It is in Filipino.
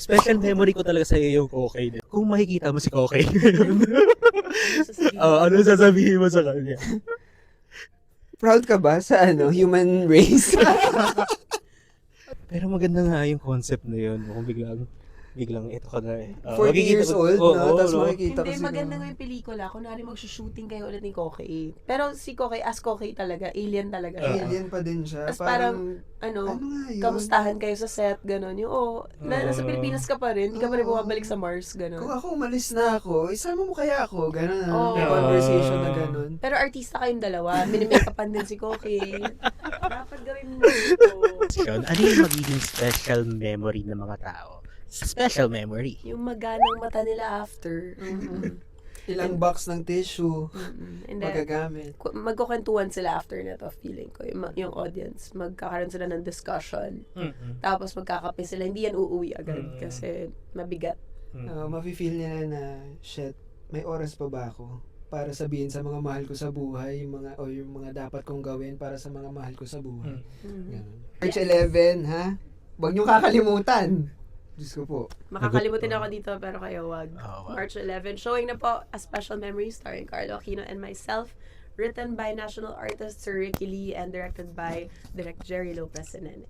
Special memory ko talaga sa'yo yung Kokay. Kung makikita mo si Kokay. Ano sasabihin mo sa kanya? Proud ka ba sa human race? Pero maganda nga yung concept na yun. Kung biglang ito ka na eh. 40 years old, no? Tapos makikita Hindi, ko maganda nga yung pelikula. Kunwari mag-shooting kayo ulit ni Kokay. Pero si Kokay, as Kokay talaga, alien talaga siya. Alien pa din siya. Tapos parang, nga yun? kamustahan kayo sa set, gano'n. Yung, nasa Pilipinas ka pa rin, hindi ka pa rin bumabalik sa Mars, Kung gano'n. ako umalis na ako, isama mo kaya ako? Gano'n Oo. conversation na gano'n. Pero artista kayong dalawa, minimake-upan din si Kokay. Dapat gawin mo ito. Ano yung magiging special memory ng mga tao? Special memory. Yung maganang mata nila after. Ilang box ng tissue And then, magagamit. magkukwentuhan sila after nito, feeling ko. Yung audience, magkakaroon sila ng discussion. Tapos magkakape sila. Hindi yan uuwi agad kasi mabigat. Mafe-feel nila na, shit, may oras pa ba ako para sabihin sa mga mahal ko sa buhay, yung mga dapat kong gawin para sa mga mahal ko sa buhay. Ganun. March 11, ha? Huwag niyong kakalimutan. Diyos ko po. Makakalimutin ako dito pero kayo wag. Wag. March 11, showing na po A Special Memory starring Carlo Aquino and myself. Written by national artist Sir Ricky Lee and directed by Direct Jerry Lopez and Nene.